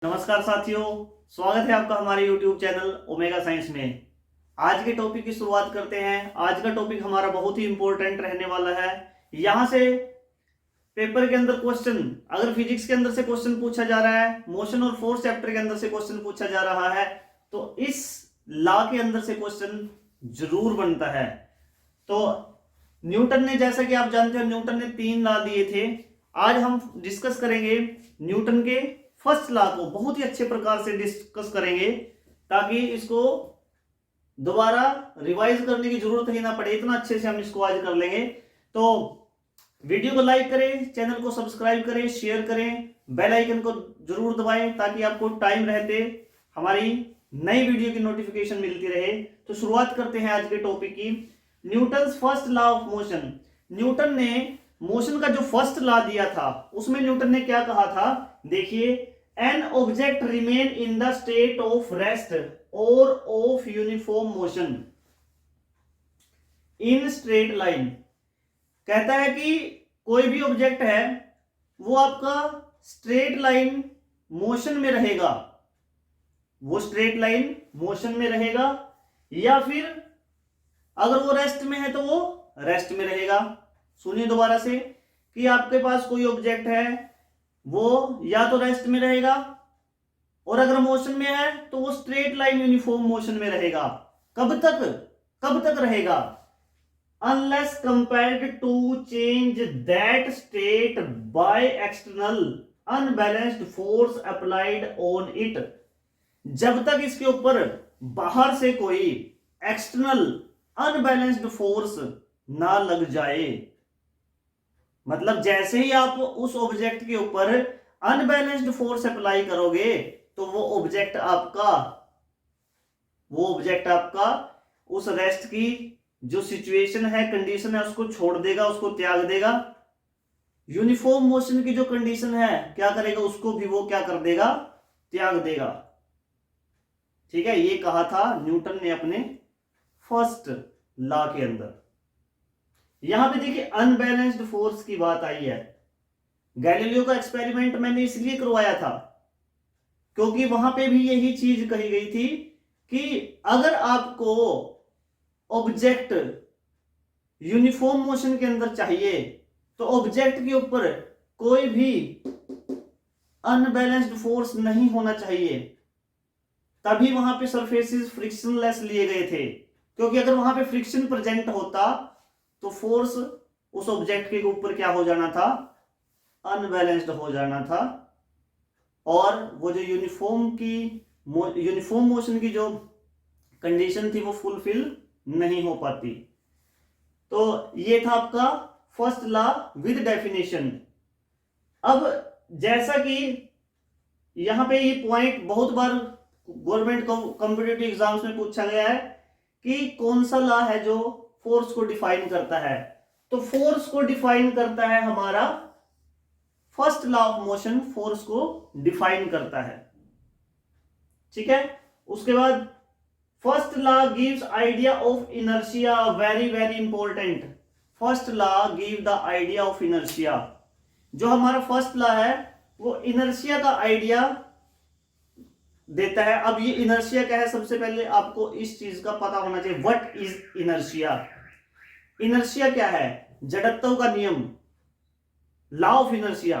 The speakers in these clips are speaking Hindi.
नमस्कार साथियों, स्वागत है आपका हमारे YouTube चैनल ओमेगा साइंस में। आज के टॉपिक की शुरुआत करते हैं। आज का टॉपिक हमारा बहुत ही इंपॉर्टेंट रहने वाला है। यहाँ से पेपर के अंदर क्वेश्चन, अगर फिजिक्स के अंदर से क्वेश्चन पूछा जा रहा है, मोशन और फोर्स चैप्टर के अंदर से क्वेश्चन पूछा जा रहा है, तो इस लॉ के अंदर से क्वेश्चन जरूर बनता है। तो न्यूटन ने, जैसा कि आप जानते हो, न्यूटन ने 3 लॉ दिए थे। आज हम डिस्कस करेंगे न्यूटन के फर्स्ट लॉ को, बहुत ही अच्छे प्रकार से डिस्कस करेंगे ताकि इसको दोबारा रिवाइज करने की जरूरत ही ना पड़े। इतना अच्छे से हम इसको आज कर लेंगे। तो वीडियो को लाइक करें, चैनल को सब्सक्राइब करें, शेयर करें, बेल आइकन को जरूर दबाएं ताकि आपको टाइम रहते हमारी नई वीडियो की नोटिफिकेशन मिलती रहे। तो शुरुआत करते हैं आज के टॉपिक की। Newton first law of motion. Newton ने मोशन का जो फर्स्ट लॉ दिया था उसमें न्यूटन ने क्या कहा था, देखिए, an object remain in the state of rest और of uniform motion in straight line. कहता है कि कोई भी ऑब्जेक्ट है वो आपका स्ट्रेट लाइन मोशन में रहेगा, वो स्ट्रेट लाइन मोशन में रहेगा, या फिर अगर वो रेस्ट में है तो वो रेस्ट में रहेगा। सुनिए दोबारा से कि आपके पास कोई ऑब्जेक्ट है वो या तो रेस्ट में रहेगा, और अगर मोशन में है तो वो स्ट्रेट लाइन यूनिफॉर्म मोशन में रहेगा। कब तक रहेगा? Unless compelled to change that state by external unbalanced force applied on it. जब तक इसके ऊपर बाहर से कोई एक्सटर्नल अनबैलेंस्ड फोर्स ना लग जाए। मतलब जैसे ही आप उस ऑब्जेक्ट के ऊपर अनबैलेंस्ड फोर्स अप्लाई करोगे तो वो ऑब्जेक्ट आपका उस रेस्ट की जो सिचुएशन है, कंडीशन है, उसको छोड़ देगा, उसको त्याग देगा। यूनिफॉर्म मोशन की जो कंडीशन है क्या करेगा, उसको भी वो क्या कर देगा, त्याग देगा। ठीक है, ये कहा था न्यूटन ने अपने फर्स्ट लॉ के अंदर। यहां पे देखिए अनबैलेंस्ड फोर्स की बात आई है। गैलीलियो का एक्सपेरिमेंट मैंने इसलिए करवाया था क्योंकि वहां पे भी यही चीज कही गई थी कि अगर आपको ऑब्जेक्ट यूनिफॉर्म मोशन के अंदर चाहिए तो ऑब्जेक्ट के ऊपर कोई भी अनबैलेंस्ड फोर्स नहीं होना चाहिए। तभी वहां पे सरफेसेस फ्रिक्शनलेस लिए गए थे, क्योंकि अगर वहां पे फ्रिक्शन प्रेजेंट होता तो फोर्स उस ऑब्जेक्ट के ऊपर क्या हो जाना था, अनबैलेंस्ड हो जाना था, और वो जो यूनिफॉर्म मोशन की जो कंडीशन थी वो फुलफिल नहीं हो पाती। तो ये था आपका फर्स्ट लॉ विद डेफिनेशन। अब जैसा कि यहां पे ये पॉइंट बहुत बार गवर्नमेंट कॉम्पिटिटिव एग्जाम्स में पूछा गया है कि कौन सा लॉ है जो फोर्स को डिफाइन करता है। तो फोर्स को डिफाइन करता है हमारा first law of motion, force को डिफाइन करता है। ठीक है, उसके बाद first law gives idea of inertia, very very important. First law give the idea of inertia. जो हमारा फर्स्ट लॉ है वो इनर्शिया का आइडिया देता है। अब ये इनर्शिया क्या है, सबसे पहले आपको इस चीज का पता होना चाहिए, व्हाट इज इनर्शिया। इनर्शिया क्या है? जड़त्व का नियम, लॉ ऑफ इनर्शिया।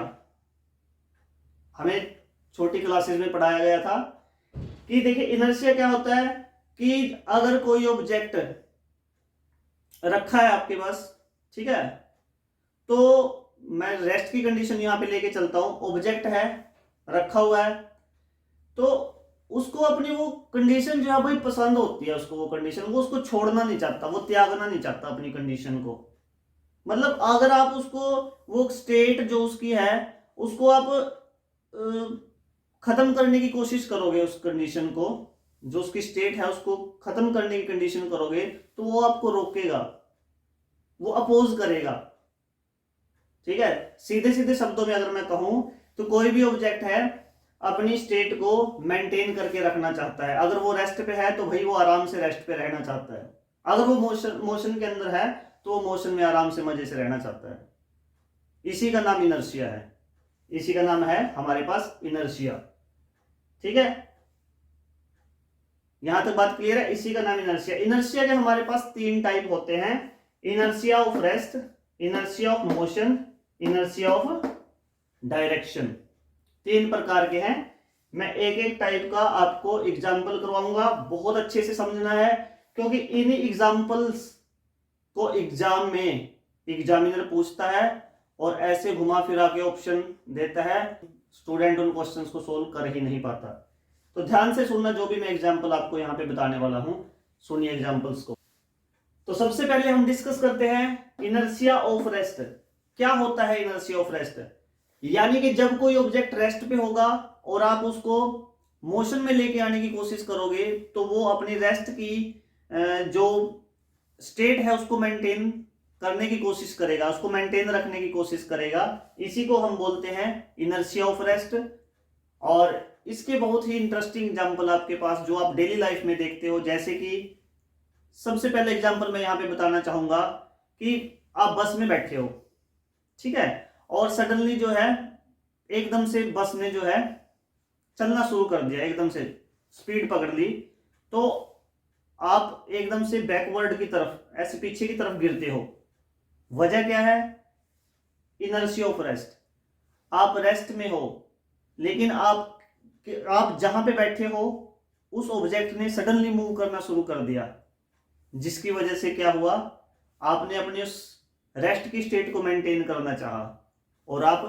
हमें छोटी क्लासेस में पढ़ाया गया था कि देखिए इनर्शिया क्या होता है कि अगर कोई ऑब्जेक्ट रखा है आपके पास, ठीक है, तो मैं रेस्ट की कंडीशन यहां पे लेके चलता हूं। ऑब्जेक्ट है, रखा हुआ है, तो उसको अपनी वो कंडीशन जो है भाई पसंद होती है उसको, वो कंडीशन वो उसको छोड़ना नहीं चाहता, वो त्यागना नहीं चाहता अपनी कंडीशन को। मतलब अगर आप उसको, वो स्टेट जो उसकी है उसको आप खत्म करने की कोशिश करोगे, उस कंडीशन को, जो उसकी स्टेट है उसको खत्म करने की कंडीशन करोगे, तो वो आपको रोकेगा, वो अपोज करेगा। ठीक है, सीधे सीधे शब्दों में अगर मैं कहूं तो कोई भी ऑब्जेक्ट है अपनी स्टेट को मेंटेन करके रखना चाहता है। अगर वो रेस्ट पे है तो भाई वो आराम से रेस्ट पे रहना चाहता है। अगर वो मोशन के अंदर है तो वो मोशन में आराम से मजे से रहना चाहता है। इसी का नाम इनर्शिया है, इसी का नाम है हमारे पास इनर्शिया। ठीक है, यहां तक बात क्लियर है। इसी का नाम इनर्शिया। इनर्शिया के हमारे पास तीन टाइप होते हैं, inertia of rest, inertia of motion, inertia of direction. तीन प्रकार के हैं। मैं एक एक टाइप का आपको एग्जाम्पल करवाऊंगा, बहुत अच्छे से समझना है, क्योंकि इन एग्जाम्पल्स को एग्जाम में एग्जामिनर पूछता है और ऐसे घुमा फिरा के ऑप्शन देता है, स्टूडेंट उन क्वेश्चंस को सोल्व कर ही नहीं पाता। तो ध्यान से सुनना, जो भी मैं एग्जाम्पल आपको यहाँ पे बताने वाला हूं, सुनिए एग्जाम्पल्स को। तो सबसे पहले हम डिस्कस करते हैं इनर्शिया ऑफ रेस्ट। क्या होता है इनर्शिया ऑफ रेस्ट? यानी कि जब कोई ऑब्जेक्ट रेस्ट पे होगा और आप उसको मोशन में लेके आने की कोशिश करोगे, तो वो अपनी रेस्ट की जो स्टेट है उसको मेंटेन करने की कोशिश करेगा, उसको मेंटेन रखने की कोशिश करेगा। इसी को हम बोलते हैं इनर्शिया ऑफ रेस्ट। और इसके बहुत ही इंटरेस्टिंग एग्जांपल आपके पास जो आप डेली लाइफ में देखते हो, जैसे कि सबसे पहले एग्जांपल मैं यहां पे बताना चाहूंगा कि आप बस में बैठे हो, ठीक है, और सडनली जो है एकदम से बस ने जो है चलना शुरू कर दिया, एकदम से स्पीड पकड़ ली, तो आप एकदम से बैकवर्ड की तरफ, ऐसे पीछे की तरफ गिरते हो। वजह क्या है? Inertia of rest. आप रेस्ट में हो, लेकिन आप जहां पे बैठे हो उस ऑब्जेक्ट ने सडनली मूव करना शुरू कर दिया, जिसकी वजह से क्या हुआ, आपने अपने उस रेस्ट की स्टेट को मेंटेन करना चाहा और आप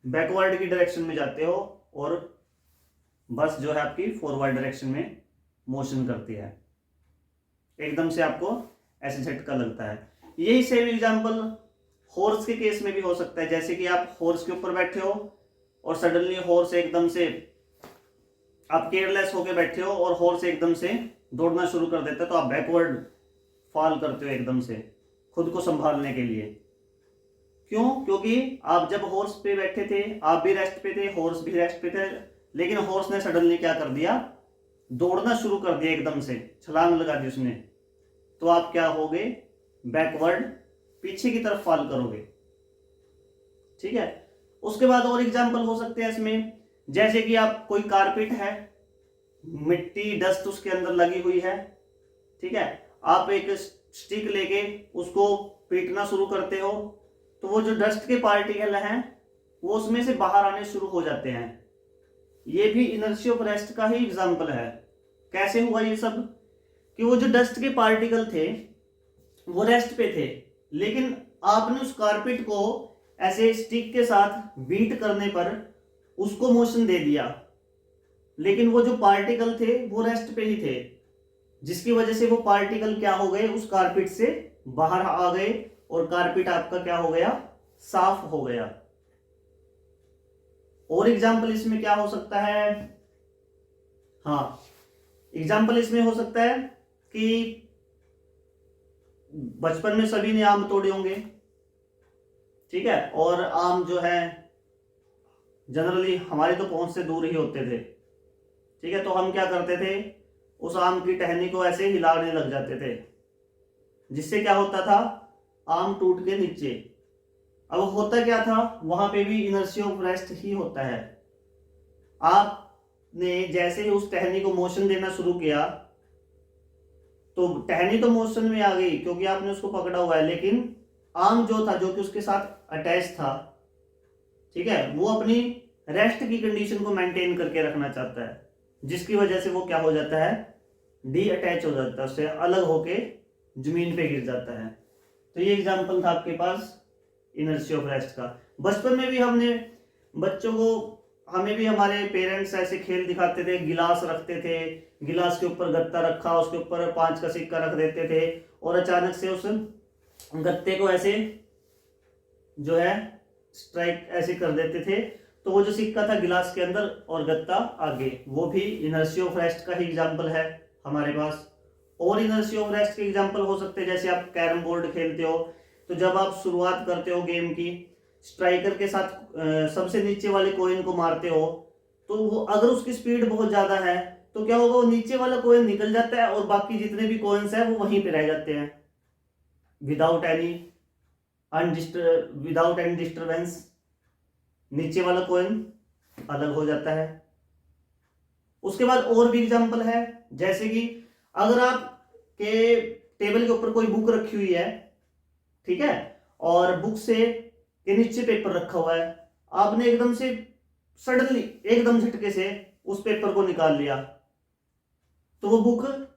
बैकवर्ड की डायरेक्शन में जाते हो और बस जो है आपकी फॉरवर्ड डायरेक्शन में मोशन करती है। एकदम से आपको ऐसे झटका लगता है। यही सेम एग्जांपल हॉर्स के केस में भी हो सकता है। जैसे कि आप हॉर्स के ऊपर बैठे हो और सडनली हॉर्स एकदम से, आप केयरलेस होके बैठे हो और हॉर्स एकदम से दौड़ना शुरू कर देता है, तो आप बैकवर्ड फॉल करते हो एकदम से खुद को संभालने के लिए। क्यों? क्योंकि आप जब हॉर्स पे बैठे थे, आप भी रेस्ट पे थे, हॉर्स भी रेस्ट पे थे, लेकिन हॉर्स ने सडनली क्या कर दिया, दौड़ना शुरू कर दिया, एकदम से छलांग लगा दी उसने, तो आप क्या हो गए, बैकवर्ड, पीछे की तरफ फॉल करोगे। ठीक है। उसके बाद और एग्जांपल हो सकते हैं इसमें, जैसे कि आप, कोई कारपेट है, मिट्टी डस्ट उसके अंदर लगी हुई है, ठीक है, आप एक स्टिक लेके उसको पीटना शुरू करते हो, तो वो जो डस्ट के पार्टिकल हैं वो उसमें से बाहर आने शुरू हो जाते हैं। ये भी इनर्शिया ऑफ रेस्ट का ही एग्जांपल है। कैसे हुआ ये सब? कि वो जो डस्ट के पार्टिकल थे वो रेस्ट पे थे, लेकिन आपने उस कारपेट को ऐसे स्टिक के साथ बीट करने पर उसको मोशन दे दिया, लेकिन वो जो पार्टिकल थे वो रेस्ट पे ही थे, जिसकी वजह से वो पार्टिकल क्या हो गए, उस कारपेट से बाहर आ गए और कारपेट आपका क्या हो गया, साफ हो गया। और एग्जाम्पल इसमें क्या हो सकता है? हाँ, एग्जाम्पल इसमें हो सकता है कि बचपन में सभी ने आम तोड़े होंगे, ठीक है, और आम जो है जनरली हमारे तो पहुंच से दूर ही होते थे, ठीक है, तो हम क्या करते थे, उस आम की टहनी को ऐसे हिलाने लग जाते थे, जिससे क्या होता था, आम टूट के नीचे। अब होता क्या था, वहां पे भी इनर्शिया ऑफ रेस्ट ही होता है। आपने जैसे ही उस टहनी को मोशन देना शुरू किया, तो टहनी तो मोशन में आ गई क्योंकि आपने उसको पकड़ा हुआ है, लेकिन आम जो था, जो कि उसके साथ अटैच था, ठीक है, वो अपनी रेस्ट की कंडीशन को मेंटेन करके रखना चाहता है, जिसकी वजह से वो क्या हो जाता है, डी अटैच हो जाता है, उससे अलग होके जमीन पे गिर जाता है। तो ये एग्जांपल था आपके पास इनर्शिया ऑफ रेस्ट का। बचपन में भी हमने बच्चों को, हमें भी हमारे पेरेंट्स ऐसे खेल दिखाते थे, गिलास रखते थे, गिलास के ऊपर गत्ता रखा, उसके ऊपर 5 का सिक्का रख देते थे और अचानक से उस गत्ते को ऐसे जो है स्ट्राइक ऐसे कर देते थे, तो वो जो सिक्का था गिलास के अंदर और गत्ता आगे, वो भी इनर्शिया ऑफ रेस्ट का ही एग्जाम्पल है हमारे पास। और इनर्शिया ऑफ रेस्ट के एग्जाम्पल हो सकते हैं, जैसे आप कैरम बोर्ड खेलते हो, तो जब आप शुरुआत करते हो गेम की, स्ट्राइकर के साथ सबसे नीचे वाले कॉइन को मारते हो, तो वो अगर उसकी स्पीड बहुत ज्यादा है तो क्या होगा, वो नीचे वाला कॉइन निकल जाता है और बाकी जितने भी कॉइन्स है वो वहीं पे रह जाते हैं, विदाउट एनी डिस्टरबेंस। नीचे वाला कॉइन अलग हो जाता है। उसके बाद और भी एग्जांपल है, जैसे कि अगर आप के टेबल के ऊपर कोई बुक रखी हुई है, ठीक है, और बुक से के नीचे पेपर रखा हुआ है, आपने एकदम से सडनली एकदम झटके से उस पेपर को निकाल लिया, तो वो बुक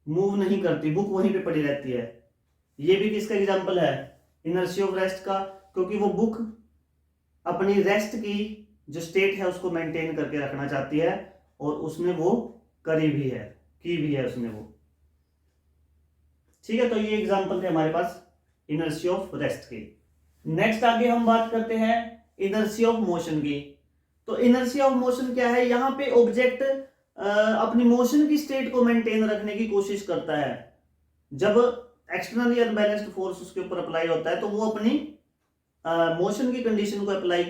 मूव नहीं करती, बुक वहीं पे पड़ी रहती है। ये भी किसका एग्जांपल है? इनर्शिया ऑफ रेस्ट का, क्योंकि वो बुक अपनी रेस्ट की जो स्टेट है उसको मेंटेन करके रखना चाहती है, और उसने वो करी भी है, की भी है उसने वो। ठीक है, तो ये एग्जांपल थे हमारे पास इनर्शिया ऑफ रेस्ट के। नेक्स्ट आगे हम बात करते हैं इनर्शिया ऑफ मोशन की। तो इनर्शिया ऑफ मोशन क्या है? यहाँ पे ऑब्जेक्ट अपनी मोशन की स्टेट को मेंटेन रखने की कोशिश करता है। जब एक्सटर्नली अनबैलेंस्ड फोर्स उसके ऊपर अप्लाई होता है तो वो अपनी मोशन की कंडीशन को अप्लाई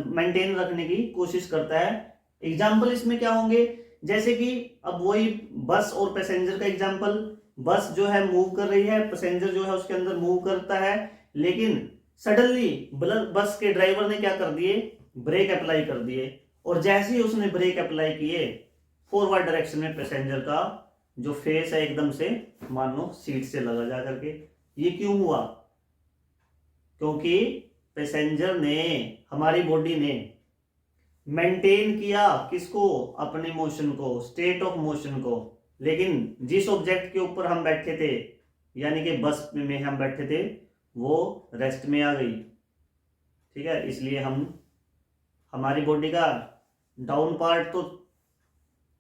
मेंटेन रखने की कोशिश करता है। एग्जाम्पल इसमें क्या होंगे? जैसे कि अब वही बस और पैसेंजर का एग्जाम्पल, बस जो है मूव कर रही है, पैसेंजर जो है उसके अंदर मूव करता है, लेकिन सडनली बस के ड्राइवर ने क्या कर दिए? ब्रेक अप्लाई कर दिए, और जैसे ही उसने ब्रेक अप्लाई किए, फॉरवर्ड डायरेक्शन में पैसेंजर का जो फेस है एकदम से मानो सीट से लगा जा करके। ये क्यों हुआ? क्योंकि पैसेंजर ने, हमारी बॉडी ने मेंटेन किया किसको? अपने मोशन को, स्टेट ऑफ मोशन को। लेकिन जिस ऑब्जेक्ट के ऊपर हम बैठे थे, यानी कि बस में हम बैठे थे, वो रेस्ट में आ गई। ठीक है, इसलिए हमारी बॉडी का डाउन पार्ट, तो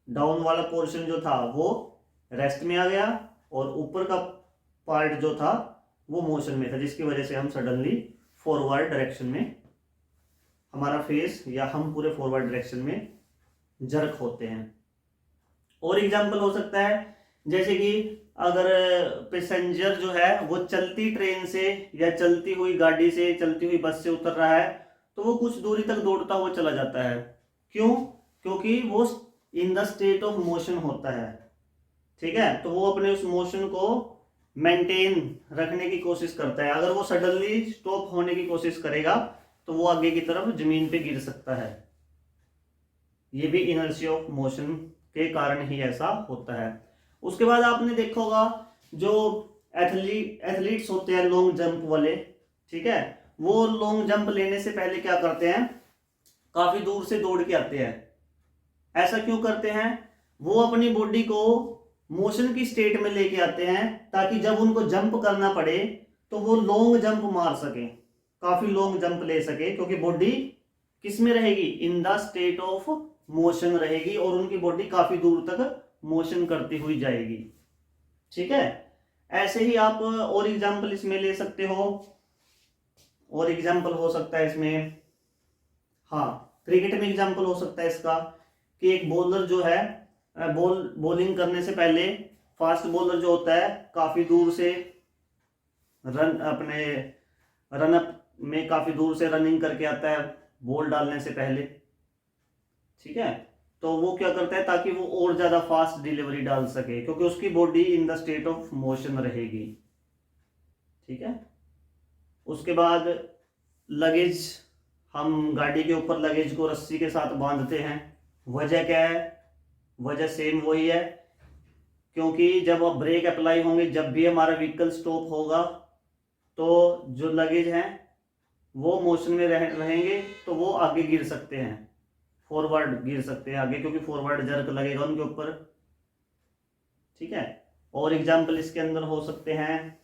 डाउन वाला पोर्शन जो था वो रेस्ट में आ गया, और ऊपर का पार्ट जो था वो मोशन में था, जिसकी वजह से हम सडनली फॉरवर्ड डायरेक्शन में, हमारा फेस या हम पूरे फॉरवर्ड डायरेक्शन में जर्क होते हैं। और एग्जांपल हो सकता है, जैसे कि अगर पैसेंजर जो है वो चलती ट्रेन से या चलती हुई गाड़ी से, चलती हुई बस से उतर रहा है, तो वो कुछ दूरी तक दौड़ता हुआ चला जाता है। क्यों? क्योंकि वो इन द स्टेट ऑफ मोशन होता है। ठीक है, तो वो अपने उस मोशन को मेंटेन रखने की कोशिश करता है। अगर वो सडनली स्टॉप होने की कोशिश करेगा तो वो आगे की तरफ जमीन पे गिर सकता है। ये भी इनर्शिया ऑफ मोशन के कारण ही ऐसा होता है। उसके बाद आपने देखा होगा जो एथलीट्स होते हैं लॉन्ग जंप वाले, ठीक है, वो लॉन्ग जंप लेने से पहले क्या करते हैं? काफी दूर से दौड़ के आते हैं। ऐसा क्यों करते हैं? वो अपनी बॉडी को मोशन की स्टेट में लेके आते हैं, ताकि जब उनको जंप करना पड़े तो वो लॉन्ग जंप मार सके, काफी लॉन्ग जंप ले सके, क्योंकि बॉडी किस में रहेगी? इन द स्टेट ऑफ मोशन रहेगी, और उनकी बॉडी काफी दूर तक मोशन करती हुई जाएगी। ठीक है, ऐसे ही आप और एग्जांपल इसमें ले सकते हो। और एग्जांपल हो सकता है इसमें, हाँ, क्रिकेट में एग्जांपल हो सकता है इसका, कि एक बॉलर जो है बॉलिंग करने से पहले, फास्ट बॉलर जो होता है काफी दूर से रन अप में काफी दूर से रनिंग करके आता है बॉल डालने से पहले। ठीक है, तो वो क्या करता है? ताकि वो और ज्यादा फास्ट डिलीवरी डाल सके, क्योंकि उसकी body in the state of motion रहेगी। ठीक है, उसके बाद लगेज, हम गाड़ी के ऊपर लगेज को रस्सी के साथ बांधते हैं। वजह क्या है? वजह सेम वही है, क्योंकि जब अब ब्रेक अप्लाई होंगे, जब भी हमारा व्हीकल स्टॉप होगा, तो जो लगेज हैं वो मोशन में रहेंगे, तो वो आगे गिर सकते हैं, फॉरवर्ड गिर सकते हैं आगे, क्योंकि फॉरवर्ड जर्क लगेगा उनके ऊपर। ठीक है, और एग्जांपल इसके अंदर हो सकते हैं,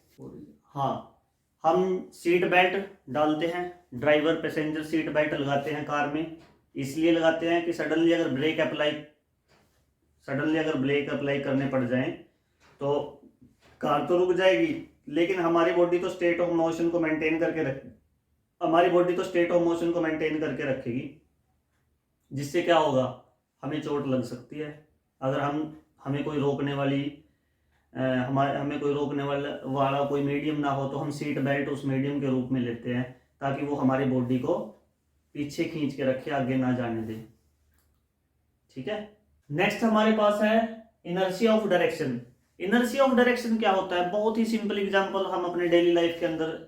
हाँ, हम सीट बेल्ट डालते हैं, ड्राइवर पैसेंजर सीट बेल्ट लगाते हैं कार में, इसलिए लगाते हैं कि सडनली अगर ब्रेक अप्लाई करने पड़ जाए तो कार तो रुक जाएगी, लेकिन हमारी बॉडी तो स्टेट ऑफ मोशन को मेंटेन करके रखेगी, जिससे क्या होगा? हमें चोट लग सकती है। अगर हमें कोई रोकने वाला कोई मीडियम ना हो, तो हम सीट बेल्ट उस मीडियम के रूप में लेते हैं, ताकि वो हमारी बॉडी को पीछे खींच के रखे, आगे ना जाने दे। ठीक है, नेक्स्ट हमारे पास है inertia of direction. Inertia of direction क्या होता है? बहुत ही सिंपल एग्जांपल हम अपने डेली लाइफ के अंदर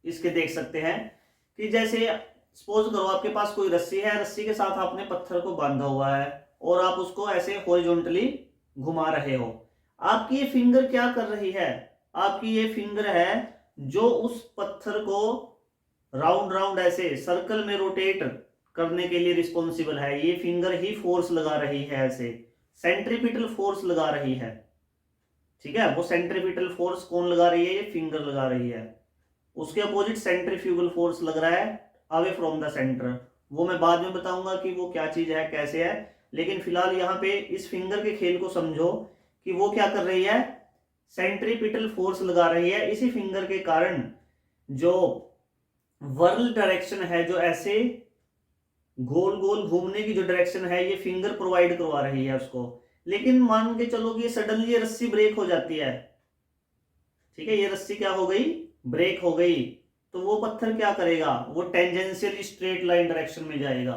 इसके देख सकते हैं, कि जैसे सपोज करो आपके पास कोई रस्सी है, रस्सी के साथ आपने पत्थर को बांधा हुआ है और आप उसको ऐसे हॉरिजॉन्टली घुमा रहे हो। आपकी ये फिंगर क्या कर रही है? आपकी ये फिंगर है जो उस पत्थर को राउंड राउंड ऐसे सर्कल में रोटेट करने के लिए रिस्पॉन्सिबल है। ये फिंगर ही फोर्स लगा रही है, ऐसे सेंट्रीपिटल फोर्स लगा रही है। ठीक है, वो सेंट्रीपिटल फोर्स कौन लगा रही है? ये फिंगर लगा रही है। उसके अपोजिट सेंट्रीफ्यूगल फोर्स लग रहा है अवे फ्रॉम द सेंटर। वो मैं बाद में बताऊंगा कि वो क्या चीज है, कैसे है। लेकिन फिलहाल यहाँ पे इस फिंगर के खेल को समझो कि वो क्या कर रही है, सेंट्रीपिटल फोर्स लगा रही है। इसी फिंगर के कारण जो वर्ल डायरेक्शन है, जो ऐसे गोल गोल घूमने की जो डायरेक्शन है, ये फिंगर प्रोवाइड करवा रही है उसको। लेकिन मान के चलो कि सडनली ये रस्सी ब्रेक हो जाती है, ठीक है, ये रस्सी क्या हो गई, ब्रेक हो गई, तो वो पत्थर क्या करेगा, वो टेंजेंशियली स्ट्रेट लाइन डायरेक्शन में जाएगा,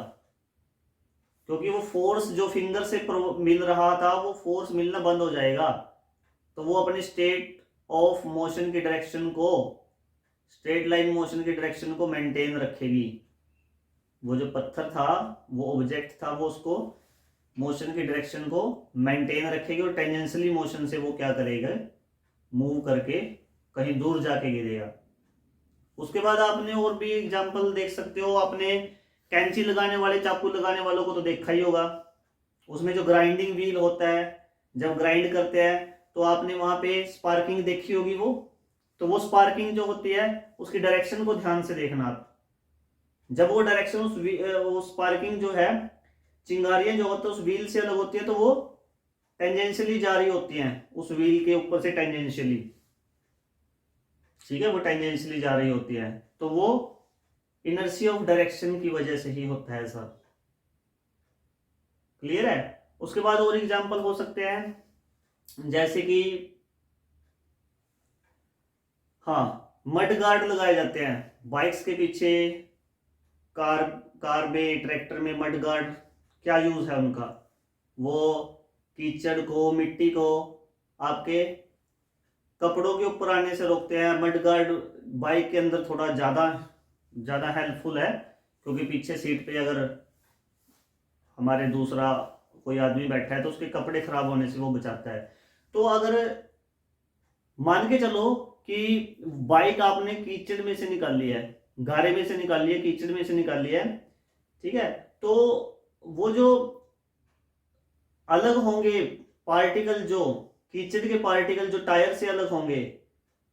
क्योंकि वो फोर्स जो फिंगर से मिल रहा था वो फोर्स मिलना बंद हो जाएगा। तो वो अपनी स्टेट ऑफ मोशन की डायरेक्शन को, स्ट्रेट लाइन मोशन की डायरेक्शन को मेंटेन रखेगी। वो जो पत्थर था, वो ऑब्जेक्ट था, वो उसको मोशन की डायरेक्शन को मेंटेन रखेगी और टेंजेंशियली मोशन से वो क्या करेगा, मूव करके कहीं दूर जाके गिरेगा। उसके बाद आपने और भी एग्जांपल देख सकते हो। आपने कैंची लगाने वाले, चाकू लगाने वालों को तो देखा ही होगा। उसमें जो ग्राइंडिंग व्हील होता है, जब ग्राइंड करते हैं तो आपने वहां पे स्पार्किंग देखी होगी। वो वो स्पार्किंग जो होती है उसकी डायरेक्शन को ध्यान से देखना आप। जब वो डायरेक्शन उस स्पार्किंग जो है, चिंगारियां जो होती है उस व्हील से अलग होती है, तो वो टेंजेंशियली जा रही होती हैं उस व्हील के ऊपर से, टेंजेंशियली। ठीक है, वो टेंजेंशियली जा रही होती है, तो वो इनर्शिया ऑफ डायरेक्शन की वजह से ही होता है सर। क्लियर है? उसके बाद और एग्जांपल हो सकते हैं, जैसे कि हाँ, मड गार्ड लगाए जाते हैं बाइक्स के पीछे, कार में, ट्रैक्टर में मड गार्ड। क्या यूज है उनका? वो कीचड़ को, मिट्टी को आपके कपड़ों के ऊपर आने से रोकते हैं। मड गार्ड बाइक के अंदर थोड़ा ज़्यादा हेल्पफुल है, क्योंकि पीछे सीट पे अगर हमारे दूसरा कोई आदमी बैठा है तो उसके कपड़े खराब होने से वो बचाता है। तो अगर मान के चलो कि बाइक आपने कीचड़ में से निकाली है, गारे में से निकाली है, कीचड़ में से निकाली है, ठीक है, तो वो जो अलग होंगे पार्टिकल, जो कीचड़ के पार्टिकल जो टायर से अलग होंगे,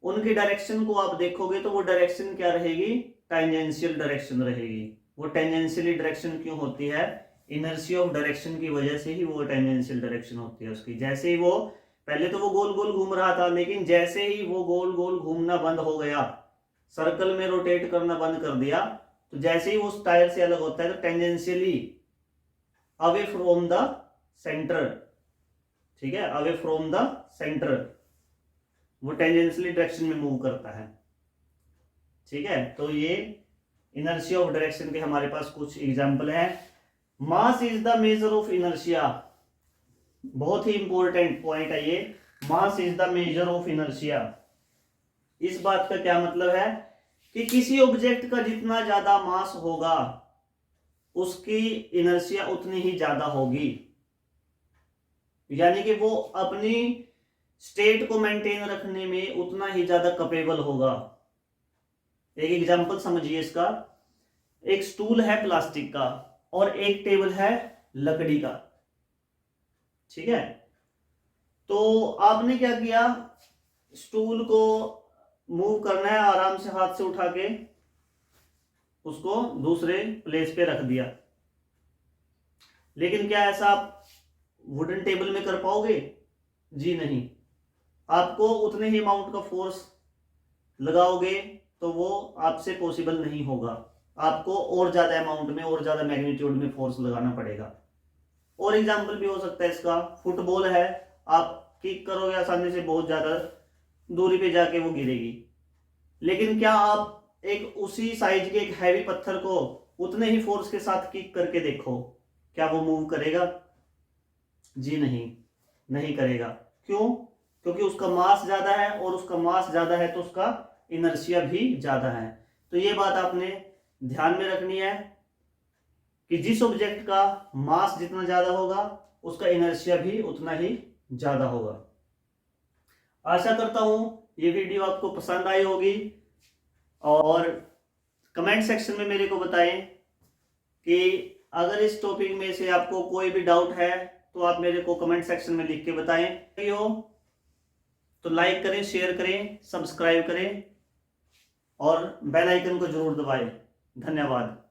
उनकी डायरेक्शन को आप देखोगे तो वो डायरेक्शन क्या रहेगी, टेंजेंशियल डायरेक्शन रहेगी। वो टेंजेंशियली डायरेक्शन क्यों होती है? इनर्शिया ऑफ डायरेक्शन की वजह से ही वो टेंजेंशियल डायरेक्शन होती है उसकी। जैसे ही वो, पहले तो वो गोल गोल घूम रहा था, लेकिन जैसे ही वो गोल गोल घूमना बंद हो गया, सर्कल में रोटेट करना बंद कर दिया, तो जैसे ही वो उस टायर से अलग होता है तो tangentially away from the centre, ठीक है, अवे फ्रॉम द सेंटर, वो टेंजेंशियली डायरेक्शन में मूव करता है। ठीक है, तो ये इनर्शिया ऑफ डायरेक्शन के हमारे पास कुछ एग्जांपल हैं। Mass is the measure of inertia, बहुत ही इंपॉर्टेंट पॉइंट है ये। Mass is the measure of inertia. इस बात का क्या मतलब है कि किसी ऑब्जेक्ट का जितना ज्यादा मास होगा उसकी इनर्शिया उतनी ही ज्यादा होगी, यानी कि वो अपनी स्टेट को मेंटेन रखने में उतना ही ज्यादा कैपेबल होगा। एक एग्जांपल समझिए इसका। एक स्टूल है प्लास्टिक का और एक टेबल है लकड़ी का, ठीक है, तो आपने क्या किया, स्टूल को मूव करना है, आराम से हाथ से उठा के उसको दूसरे प्लेस पे रख दिया। लेकिन क्या ऐसा आप वुडन टेबल में कर पाओगे? जी नहीं। आपको उतने ही अमाउंट का फोर्स लगाओगे तो वो आपसे पॉसिबल नहीं होगा। आपको और ज्यादा अमाउंट में, और ज्यादा मैग्नीट्यूड में फोर्स लगाना पड़ेगा। और एग्जांपल भी हो सकता है इसका, फुटबॉल है, आप किक करोगे आसानी से, बहुत ज्यादा दूरी पे जाके वो गिरेगी, लेकिन क्या आप एक उसी साइज के एक हैवी पत्थर को उतने ही फोर्स के साथ किक करके देखो, क्या वो मूव करेगा? जी नहीं, नहीं करेगा। क्यों? क्योंकि उसका मास ज्यादा है, और उसका मास ज्यादा है तो उसका इनर्शिया भी ज्यादा है। तो ये बात आपने ध्यान में रखनी है कि जिस ऑब्जेक्ट का मास जितना ज्यादा होगा उसका इनर्शिया भी उतना ही ज्यादा होगा। आशा करता हूं ये वीडियो आपको पसंद आई होगी और कमेंट सेक्शन में मेरे को बताएं कि अगर इस टॉपिक में से आपको कोई भी डाउट है तो आप मेरे को कमेंट सेक्शन में लिख के बताएं। हो तो लाइक करें, शेयर करें, सब्सक्राइब करें और बेल आइकन को जरूर दबाएं। धन्यवाद।